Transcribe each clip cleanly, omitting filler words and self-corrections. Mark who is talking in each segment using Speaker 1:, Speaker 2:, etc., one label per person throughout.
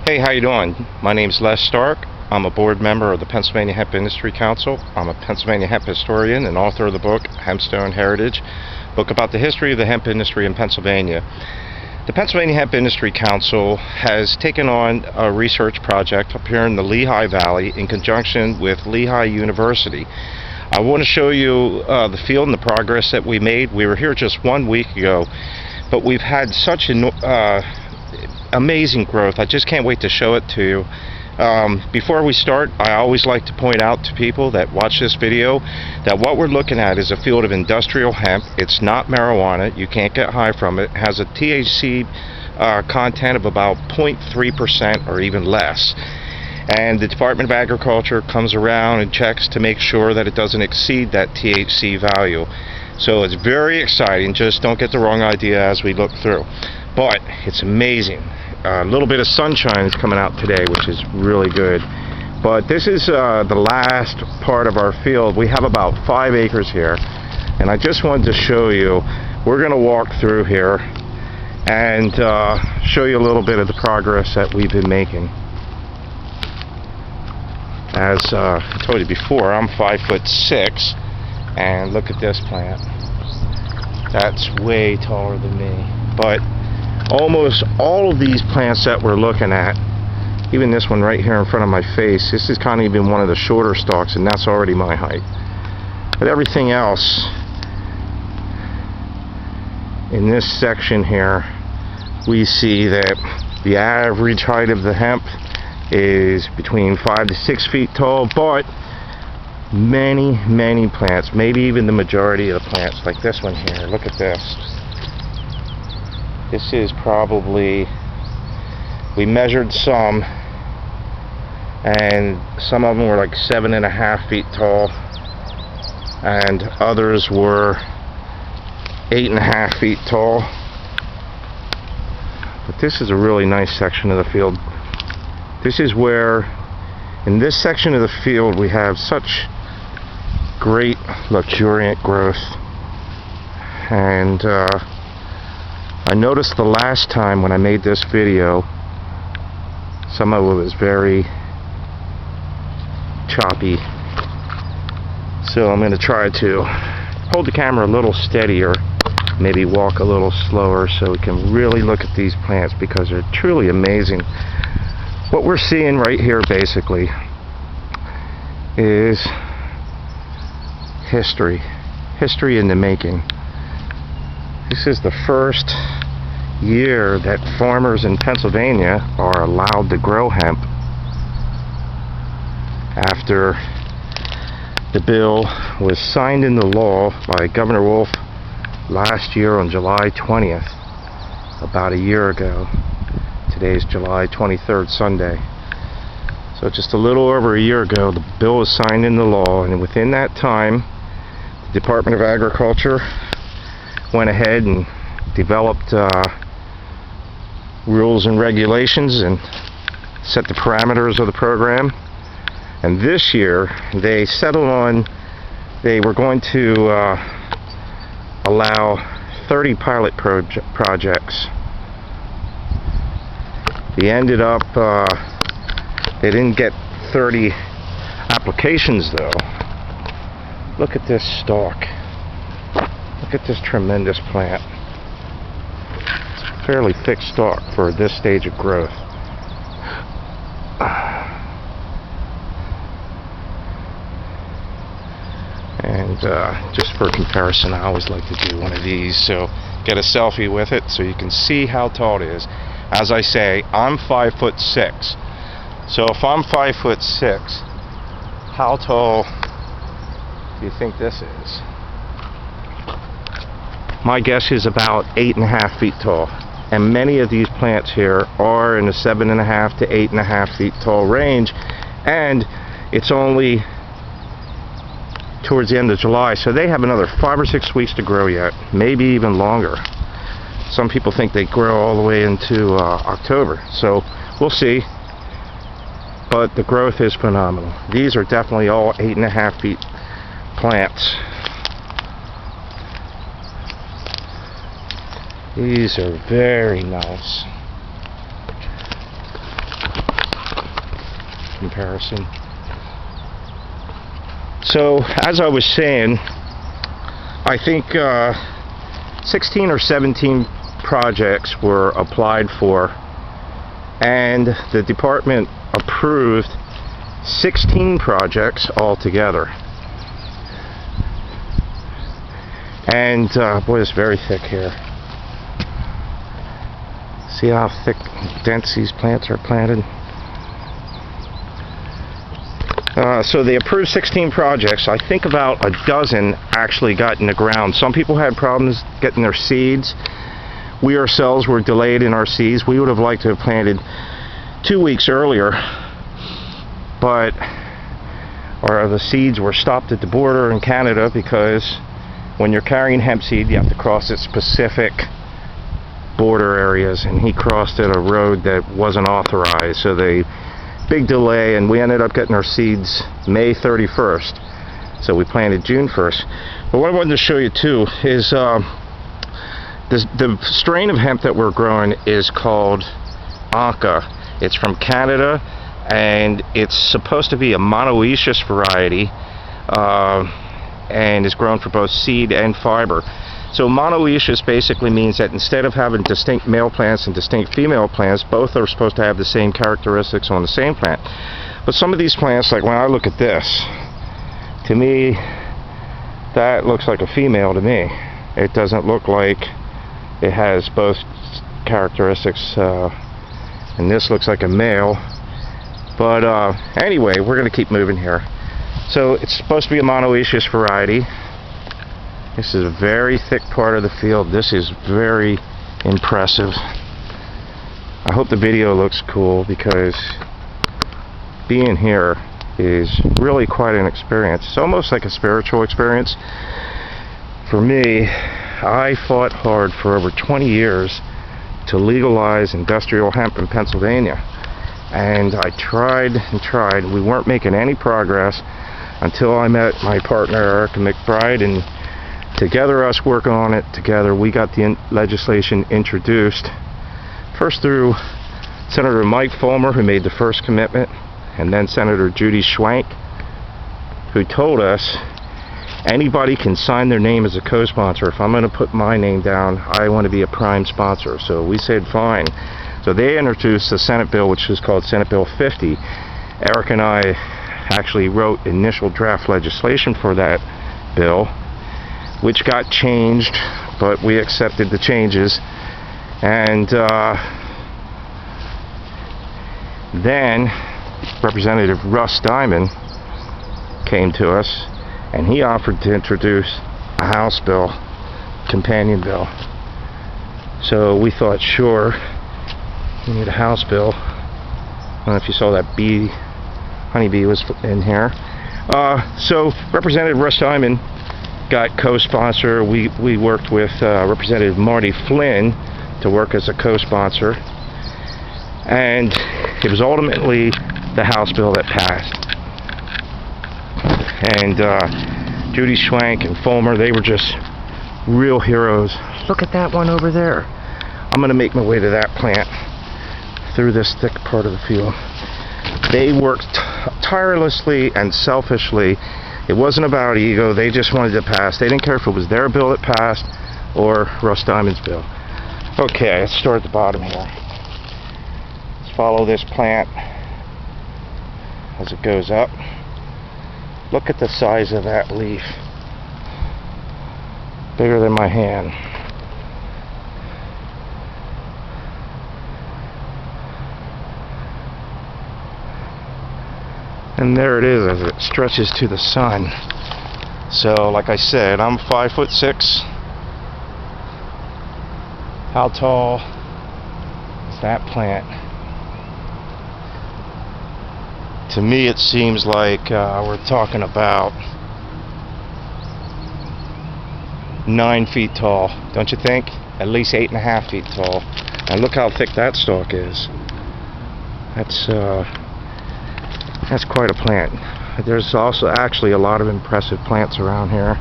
Speaker 1: Hey, how you doing? My name's Les Stark. I'm a board member of the Pennsylvania Hemp Industry Council. I'm a Pennsylvania hemp historian and author of the book Hempstone Heritage, book about the history of the hemp industry in Pennsylvania. The Pennsylvania Hemp Industry Council has taken on a research project up here in the Lehigh Valley in conjunction with Lehigh University. I want to show you the field and the progress that we made. We were here just 1 week ago, but we've had such amazing growth. I just can't wait to show it to you. Before we start, I always like to point out to people that watch this video that what we're looking at is a field of industrial hemp. It's not marijuana. You can't get high from it. It has a THC content of about 0.3% or even less. And the Department of Agriculture comes around and checks to make sure that it doesn't exceed that THC value. So it's very exciting. Just don't get the wrong idea as we look through. But it's amazing. A little bit of sunshine is coming out today, which is really good. But this is the last part of our field. We have about 5 acres here, and I just wanted to show you. We're going to walk through here and show you a little bit of the progress that we've been making. As I told you before, I'm 5'6", and look at this plant. That's way taller than me. But almost all of these plants that we're looking at, even this one right here in front of my face, this is kind of even one of the shorter stalks, and that's already my height. But everything else in this section here, we see that the average height of the hemp is between 5 to 6 feet tall, but many plants, maybe even the majority of the plants, like this one here, look at this. This is probably, we measured some, and some of them were like 7.5 feet tall, and others were 8.5 feet tall. But this is a really nice section of the field. This is where, in this section of the field, we have such great luxuriant growth. And I noticed the last time when I made this video, some of it was very choppy. So I'm going to try to hold the camera a little steadier, maybe walk a little slower so we can really look at these plants, because they're truly amazing. What we're seeing right here basically is history in the making. This is the first year that farmers in Pennsylvania are allowed to grow hemp after the bill was signed into law by Governor Wolf last year on July 20th, about a year ago. Today's July 23rd, Sunday. So just a little over a year ago, the bill was signed into law, and within that time, the Department of Agriculture went ahead and developed rules and regulations and set the parameters of the program. And this year, they settled on, they were going to allow 30 pilot projects. They ended up, they didn't get 30 applications though. Look at this stalk. Look at this tremendous plant. It's a fairly thick stalk for this stage of growth. And just for comparison, I always like to do one of these, so get a selfie with it so you can see how tall it is. As I say, I'm 5'6". So if I'm 5'6", how tall do you think this is? My guess is about 8.5 feet tall. And many of these plants here are in the 7.5 to 8.5 feet tall range. And it's only towards the end of July, so they have another 5 or 6 weeks to grow yet, maybe even longer. Some people think they grow all the way into October, so we'll see. But the growth is phenomenal. These are definitely all 8.5 feet plants. These are very nice. comparison. So, as I was saying, I think 16 or 17 projects were applied for, and the department approved 16 projects altogether. And boy, it's very thick here. See how thick, dense these plants are planted? So they approved 16 projects. I think about a dozen actually got in the ground. Some people had problems getting their seeds. We ourselves were delayed in our seeds. We would have liked to have planted 2 weeks earlier, but the seeds were stopped at the border in Canada because when you're carrying hemp seed, you have to cross at specific border areas, and he crossed at a road that wasn't authorized, so they big delay, and we ended up getting our seeds May 31st, so we planted June 1st. But what I wanted to show you too is the strain of hemp that we're growing is called Anka. It's from Canada, and it's supposed to be a monoecious variety, and is grown for both seed and fiber. So monoecious basically means that instead of having distinct male plants and distinct female plants, both are supposed to have the same characteristics on the same plant. But some of these plants, like when I look at this, to me, that looks like a female to me. It doesn't look like it has both characteristics, and this looks like a male. But anyway, we're going to keep moving here. So it's supposed to be a monoecious variety. This is a very thick part of the field. This is very impressive. I hope the video looks cool, because being here is really quite an experience. It's almost like a spiritual experience. For me, I fought hard for over 20 years to legalize industrial hemp in Pennsylvania. And I tried and tried. We weren't making any progress until I met my partner, Erica McBride, and together, us working on it together, we got the legislation introduced, first through Senator Mike Fulmer, who made the first commitment, and then Senator Judy Schwank, who told us anybody can sign their name as a co-sponsor. If I'm going to put my name down, I want to be a prime sponsor. So we said fine. So they introduced the Senate bill, which is called Senate Bill 50. Eric and I actually wrote initial draft legislation for that bill, which got changed, but we accepted the changes. And then Representative Russ Diamond came to us, and he offered to introduce a House bill, companion bill. So we thought, sure, we need a House bill. I don't know if you saw that bee, honeybee was in here. So Representative Russ Diamond got co-sponsor. We worked with Representative Marty Flynn to work as a co-sponsor, and it was ultimately the House bill that passed. And Judy Schwank and Fulmer, they were just real heroes. Look at that one over there. I'm going to make my way to that plant through this thick part of the field. They worked tirelessly and selfishly. It wasn't about ego. They just wanted to pass. They didn't care if it was their bill that passed or Russ Diamond's bill. Okay, let's start at the bottom here. Let's follow this plant as it goes up. Look at the size of that leaf. Bigger than my hand. And there it is as it stretches to the sun. So, like I said, I'm 5'6". How tall is that plant? To me, it seems like we're talking about 9 feet tall, don't you think? At least 8.5 feet tall. And look how thick that stalk is. That's quite a plant. There's also actually a lot of impressive plants around here.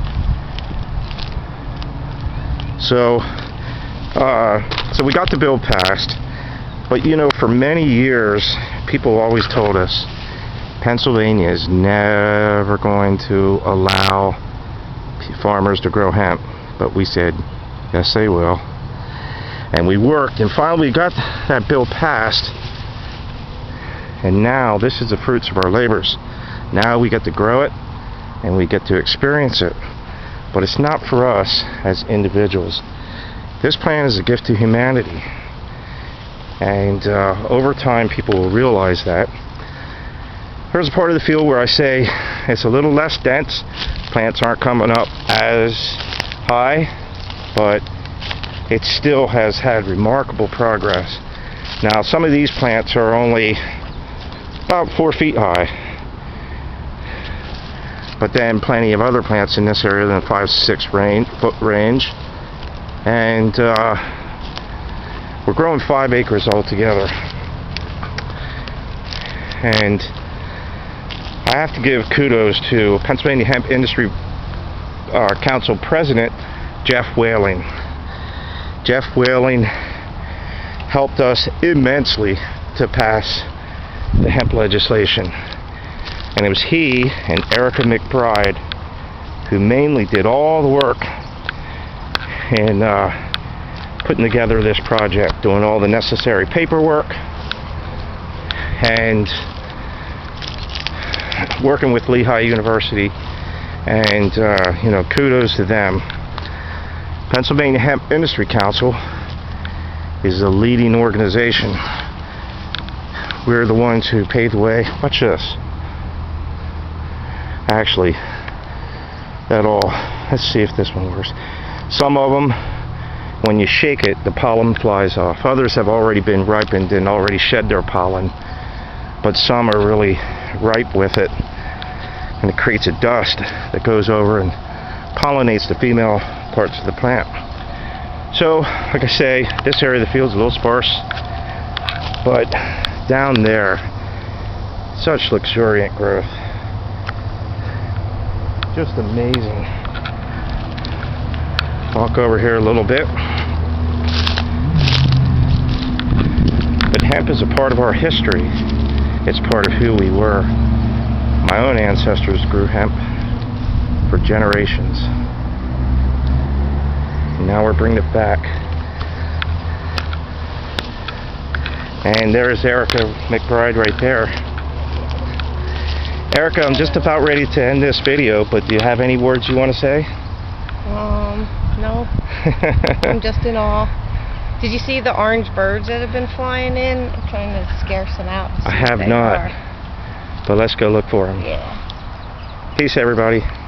Speaker 1: So we got the bill passed, but you know, for many years, people always told us, Pennsylvania is never going to allow farmers to grow hemp, but we said yes they will, and we worked and finally got that bill passed, and now this is the fruits of our labors. Now we get to grow it and we get to experience it, but it's not for us as individuals. This plant is a gift to humanity, and over time people will realize that. There's a part of the field where I say it's a little less dense. Plants aren't coming up as high, but it still has had remarkable progress. Now some of these plants are only about 4 feet high, but then plenty of other plants in this area in the 5 to 6 foot range, and we're growing 5 acres altogether. And I have to give kudos to Pennsylvania Hemp Industry Council President Jeff Whaling. Jeff Whaling helped us immensely to pass the hemp legislation, and it was he and Erica McBride who mainly did all the work in putting together this project, doing all the necessary paperwork and working with Lehigh University, and kudos to them. Pennsylvania Hemp Industry Council is a leading organization. We're the ones who paved the way. Watch this. Actually, let's see if this one works. Some of them, when you shake it, the pollen flies off. Others have already been ripened and already shed their pollen, but some are really ripe with it, and it creates a dust that goes over and pollinates the female parts of the plant. So, like I say, this area of the field is a little sparse, but down there, such luxuriant growth. Just amazing. Walk over here a little bit. But hemp is a part of our history. It's part of who we were. My own ancestors grew hemp for generations. And now we're bringing it back. And there's Erica McBride right there. Erica, I'm just about ready to end this video, but do you have any words you want to say?
Speaker 2: No. I'm just in awe. Did you see the orange birds that have been flying in? I'm trying to scare some out.
Speaker 1: I have not. But let's go look for them.
Speaker 2: Yeah.
Speaker 1: Peace, everybody.